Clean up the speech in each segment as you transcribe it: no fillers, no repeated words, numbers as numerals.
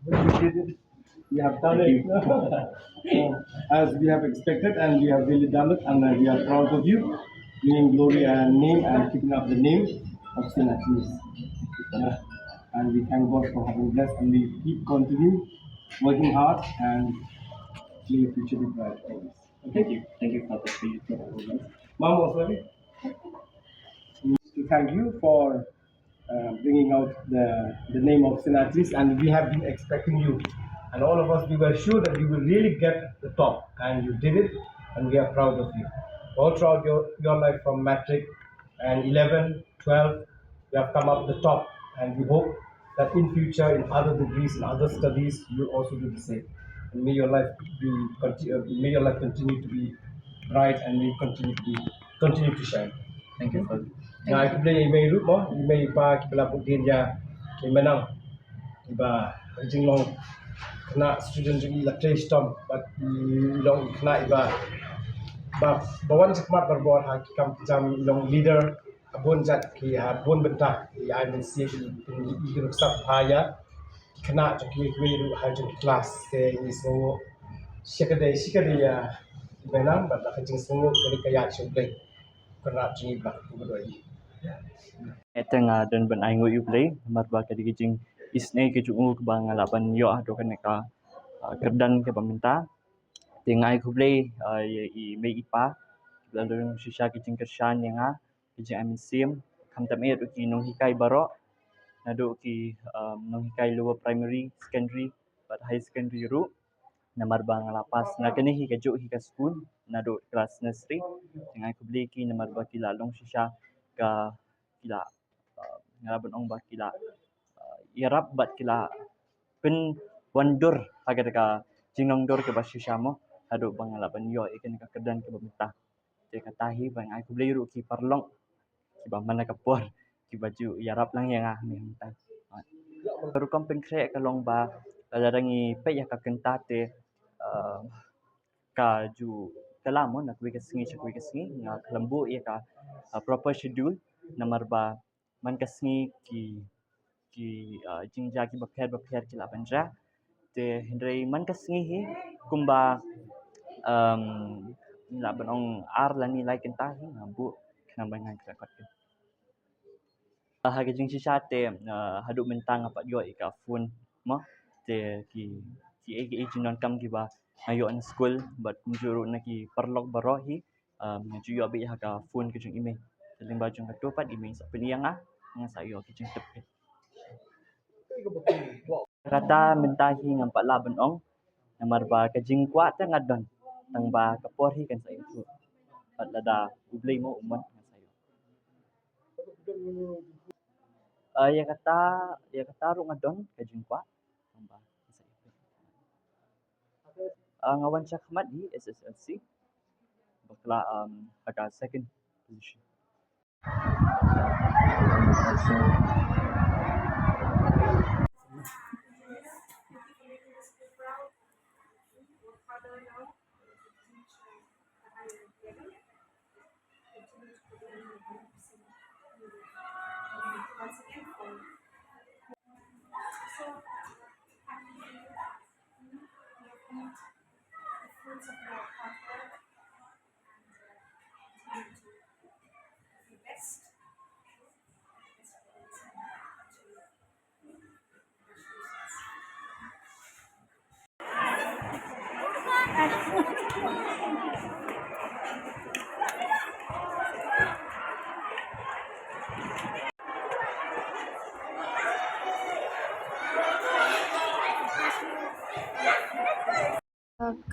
You did it. You have done it. As we have expected, and we have really done it, and we are proud of you, bringing glory and name and keeping up the name of St. Atlas. And we thank God for having blessed, and we keep continue working hard and seeing a future with bright. Thank you. Thank you, Father, for your performance. Mom, was ready to thank you for bringing out the name of Sinatris, and we have been expecting you. And all of us, we were sure that you will really get the top, and you did it, and we are proud of you. All throughout your life from matric and 11, 12, you have come up the top, and we hope that in future, in other degrees, in other studies, you also do the same. And may your life may your life continue to be bright, and may continue to shine. Thank you, Father. Nga kita boleh email lu mo, email pa kita putin ya, menang, iba jing long kena student jadi latih stom, but long kena iba bawan sekemat berbuat hakikam jam long leader abun zat ki abun bentah ya I see ikut sak haya kena jadi kue hajung kelas ke ini semua sikadai ya menang, but hajung semua dari kaya cubai kena jadi belak berdua ini. Eteng dan ben aingo yu play mar ba ka digijing isne ke jungu ke bang laban yo do kan ka kerdan ke paminta tingai ku play i me ipa lalu shisha kijing kershan yang kijing amin sim kam tam e ki nong hikai baro nado ki nong hikai lower primary secondary but high secondary ru namar bang lapas na kene hi ke ju hi ka school nado kelas nursery tingai ku play ki namar ba ki lalong shisha ka kila ngalaban ong ba kila irap bat kila pen wandur agar ka jinong dor ke basisya mo hado bangalaban yo ikan ka kedan ke bamita te katahi bang aku beli ru ki parlong ki ba mana ka por ki baju yarap lang yang mi hantai baru kom pen kre ka long ba darangi pe ya ka kenta te ka ju kalamo nak wi ka singi nga lembu ya ka proper schedule nomor ba man ka singi ki jingja ki bapher ki la banja te hindrai man ka singi hi kumba um la banong ar la ni lai kenta hi ngabu kana bangan ka kot ke ha ke jing sisa te hadu mentang apa yo ika phone mo te ki jinon kam ki ba ayo an school but njuru na ki perlok baro hi ju yo bi ha ka phone ke jing email teling ba jung ka topat email sa piliang nga sayo ki jing tep kata mentahi ngam pala benong namar ba kajing kwa ta ngadon tang ba kapori kan sa itu at lada ublay mo umon nga sayo ya kata ru ngadon kajing kwa tang ba sa itu ngawan siya kamat di SSLC bakla aga second position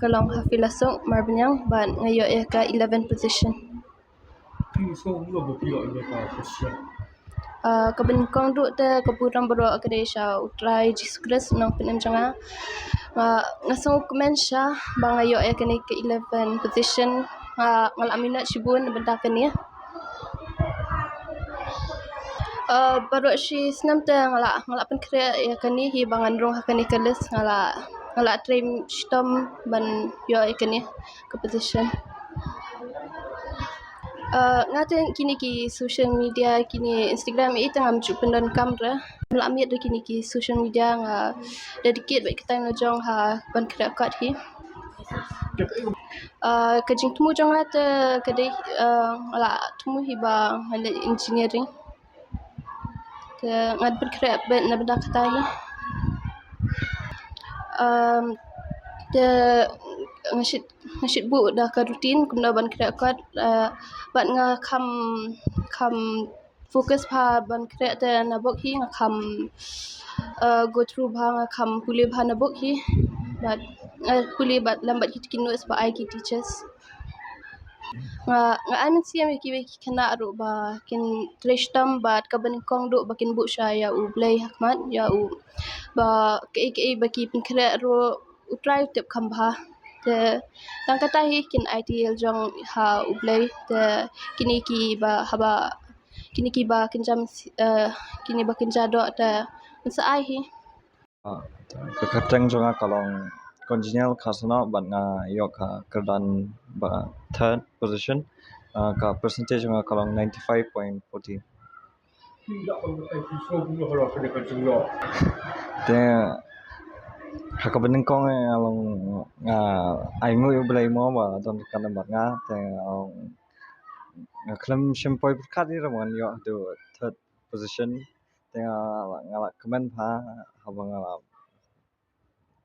Kalong hafilasong marbanyang ban ngayo ya ka 11 position. So lo bukio ini ka position. Kabenkong du te kapuram baro akadesha utrai jiskres nang pinanjanga ngasong kumensya bang ngayo ya kani ke 11 position ngal aminat shibun benda kani baru si senam te ngala pen kre ya kani hi bangandrong hakani keles ngala train stom ban yo ya kani ke position Ngaten kini ki social media kini Instagram itu ngam cu pendon kamera melamit de kini ki social media nga dedicate baik kita ngajong ha ban kira kat hi. Kajing temu jong la te kadai ala temu hi ba ngale engineering. Te ngad berkira ben na benda kata hi. The ngashit bu dah ka rutin kumna ban kira kat ban nga kam fokus pa ban kira te nabok hi nga kam go through ba nga kam puli ba nabok hi but puli bat lambat kit kinus ba ai ki teachers nga amin siam ki kena ro ba kin trishtam bat ka ban kong do bakin bu sha ya u blai hakmat ya u ba ke baki pin kira ro utrai tip khamba te tang kata hi kin ideal jong ha u blai te kini ki ba haba kini ki ba kinjam kini ba kinja do te sa ai hi Kekateng jonga kalong congenial khasana ban nga yok kerdan ba third position ka percentage jonga kalong 95.40 te hakabening kong along nga ai ngui blai mo ba don kan ba nga te nga klam shempoi khadi ramon yo do third position te nga comment ha habang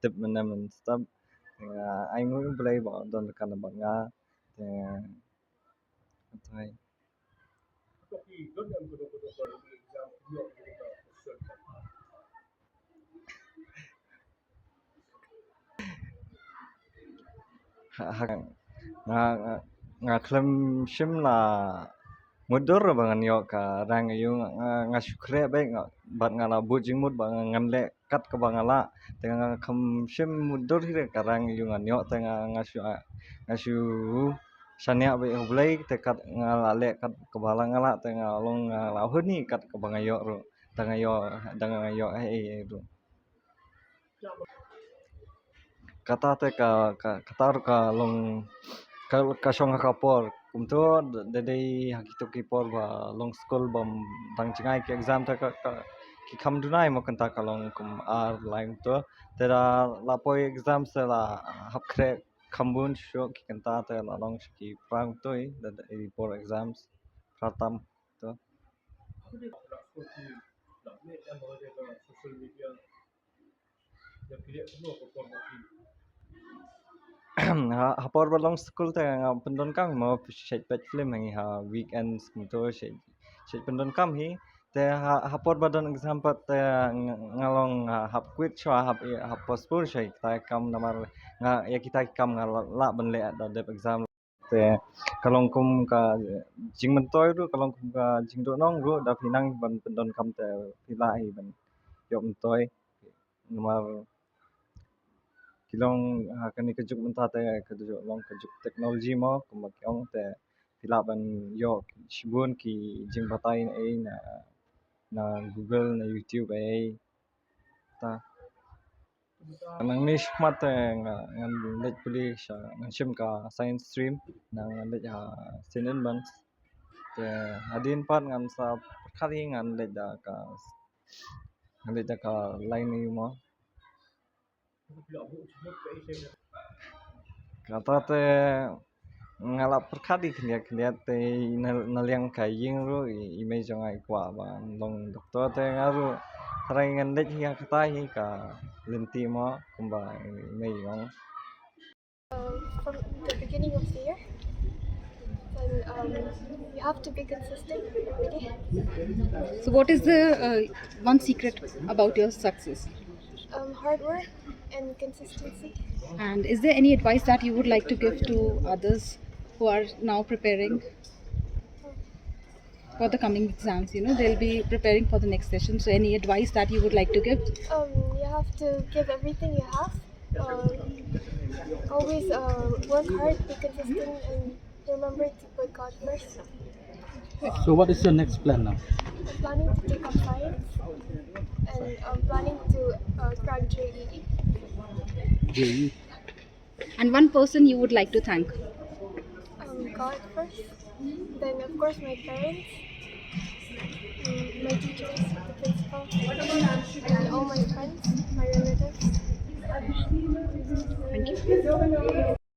tip menem stab ai ngui blai ba don kan ba nga te atai nga klam shim la mudur bangan yo ka rang yu nga shukre ba bat nga la bujing mut ba ngan le kat ka bangala te nga kham shim mudur hi ka rang yu nga yo te nga shu sanya ba blai te kat nga la le kat ka bala nga la te nga long la huni kat ka bangayo ro tanga yo ro kata te kata ka long ka shong ka por kumto de hakito ki por ba long school bam bang chingai ki exam ta ka ki kham dunai mo kanta ka long kum ar line to tera la poi exam se la hap khre khambun sho ki kanta ta la long ki prang toi the por exams pratam to hapor balong school te nga pendon kam mo shet pet film hangi ha weekends to shet pendon kam hi te hapor badon exam pat te ngalong hap quit chwa hap postpone shai ta kam namar nga ya kita kam nga la ban le da dep exam te kalong kum ka jing mentoy ru kalong kum ka jing do nong ru da pinang ban pendon kam te pila hi ban yok mentoy namar kilong kani kejuk menta te kejuk long kejuk teknologi mo kumakyong te pilaban yo shibun ki jing batai na Google na YouTube ta nang niche mat ngan let puli sha ngan shim ka science stream nang let sinin ban te adin pat ngan sa khari ngan let da ka line ni mo kata te ngalap perkadi kenya te naliang kaying ru image ngai kwa ba long doktor te ngaru trai ngan dek hi kata hi ka lenti mo kumba imei ngong from the beginning of the year and you have to be consistent every day. So, what is the one secret about your success? Hard work and consistency. And is there any advice that you would like to give to others who are now preparing for the coming exams? You know, they'll be preparing for the next session. So, any advice that you would like to give? You have to give everything you have. Always work hard, be consistent, and remember to put God first. So what is your next plan now? I'm planning to take up science and I'm planning to crack JEE. JEE. And one person you would like to thank? God first, then course, my parents, my teachers, the principal, and all my friends, my relatives. Thank you.